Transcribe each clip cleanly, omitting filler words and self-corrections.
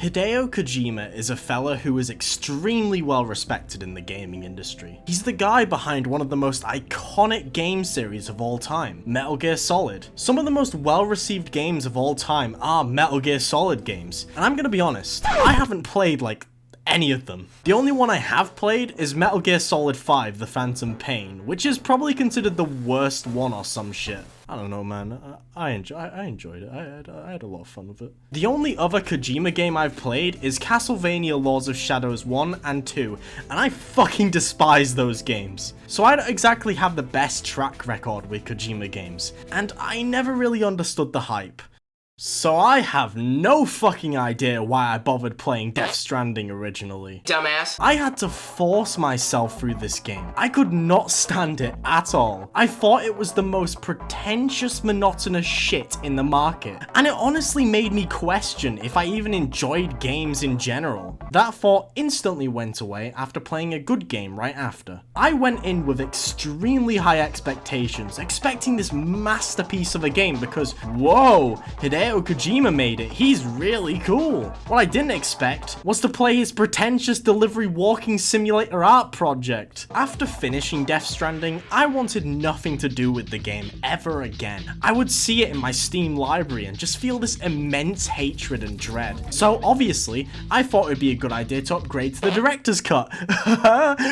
Hideo Kojima is a fella who is extremely well respected in the gaming industry. He's the guy behind one of the most iconic game series of all time, Metal Gear Solid. Some of the most well-received games of all time are Metal Gear Solid games, and I'm gonna be honest, I haven't played like any of them. The only one I have played is Metal Gear Solid 5: The Phantom Pain, which is probably considered the worst one or some shit. I don't know, man. I enjoyed it. I had a lot of fun with it. The only other Kojima game I've played is Castlevania Lords of Shadows 1 and 2, and I fucking despise those games. So I don't exactly have the best track record with Kojima games, and I never really understood the hype. So I have no fucking idea why I bothered playing Death Stranding originally. Dumbass. I had to force myself through this game. I could not stand it at all. I thought it was the most pretentious, monotonous shit in the market. And it honestly made me question if I even enjoyed games in general. That thought instantly went away after playing a good game right after. I went in with extremely high expectations, expecting this masterpiece of a game because, whoa, Hideo Kojima made it. He's really cool. What I didn't expect was to play his pretentious delivery walking simulator art project. After finishing Death Stranding, I wanted nothing to do with the game ever again. I would see it in my Steam library and just feel this immense hatred and dread. So obviously, I thought it would be a good idea to upgrade to the director's cut.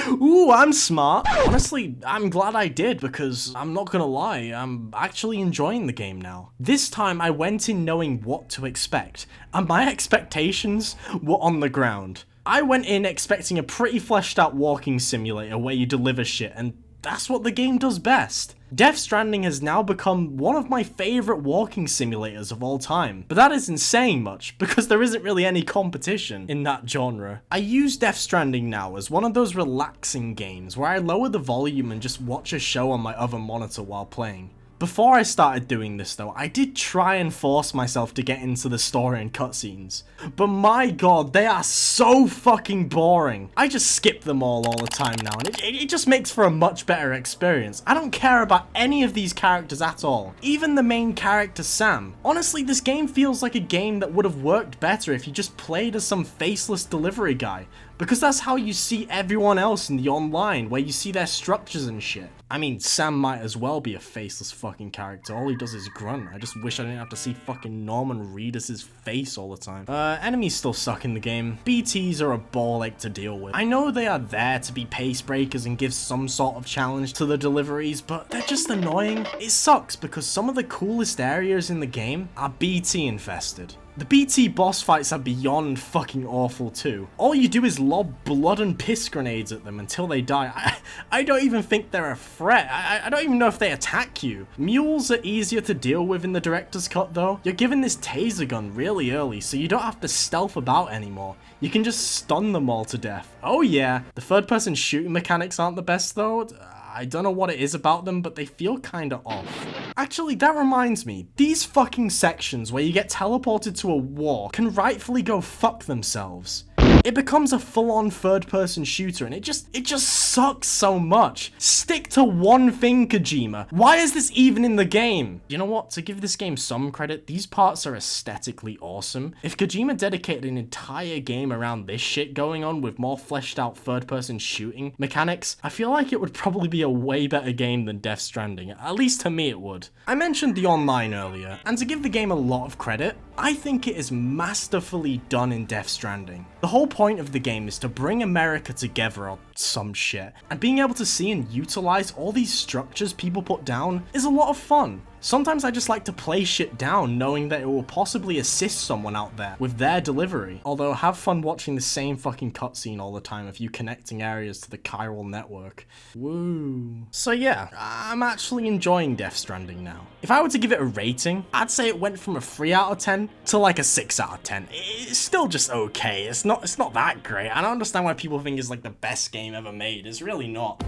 Ooh, I'm smart. Honestly, I'm glad I did because I'm not gonna lie, I'm actually enjoying the game now. This time I went in knowing what to expect, and my expectations were on the ground. I went in expecting a pretty fleshed out walking simulator where you deliver shit, and that's what the game does best. Death Stranding has now become one of my favourite walking simulators of all time, but that isn't saying much because there isn't really any competition in that genre. I use Death Stranding now as one of those relaxing games where I lower the volume and just watch a show on my other monitor while playing. Before I started doing this though, I did try and force myself to get into the story and cutscenes, but my god, they are so fucking boring. I just skip them all the time now, and it just makes for a much better experience. I don't care about any of these characters at all, even the main character Sam. Honestly, this game feels like a game that would have worked better if you just played as some faceless delivery guy, because that's how you see everyone else in the online, where you see their structures and shit. I mean, Sam might as well be a faceless fucking character. All he does is grunt. I just wish I didn't have to see fucking Norman Reedus' face all the time. Enemies still suck in the game. BTs are a ball ache to deal with. I know they are there to be pace breakers and give some sort of challenge to the deliveries, but they're just annoying. It sucks because some of the coolest areas in the game are BT infested. The BT boss fights are beyond fucking awful too. All you do is lob blood and piss grenades at them until they die. I don't even think they're a threat. I don't even know if they attack you. Mules are easier to deal with in the director's cut though. You're given this taser gun really early, so you don't have to stealth about anymore. You can just stun them all to death. Oh yeah, the third person shooting mechanics aren't the best though. I don't know what it is about them, but they feel kinda off. Actually, that reminds me, these fucking sections where you get teleported to a war can rightfully go fuck themselves. It becomes a full-on third-person shooter, and it just sucks so much. Stick to one thing, Kojima. Why is this even in the game? You know what? To give this game some credit, these parts are aesthetically awesome. If Kojima dedicated an entire game around this shit going on with more fleshed-out third-person shooting mechanics, I feel like it would probably be a way better game than Death Stranding. At least to me it would. I mentioned the online earlier, and to give the game a lot of credit, I think it is masterfully done in Death Stranding. The whole point of the game is to bring America together or some shit, and being able to see and utilize all these structures people put down is a lot of fun. Sometimes I just like to play shit down knowing that it will possibly assist someone out there with their delivery. Although have fun watching the same fucking cutscene all the time of you connecting areas to the chiral network. Woo. So yeah, I'm actually enjoying Death Stranding now. If I were to give it a rating, I'd say it went from a 3 out of 10 to like a 6 out of 10. It's still just okay. It's not that great. I don't understand why people think it's like the best game ever made. It's really not.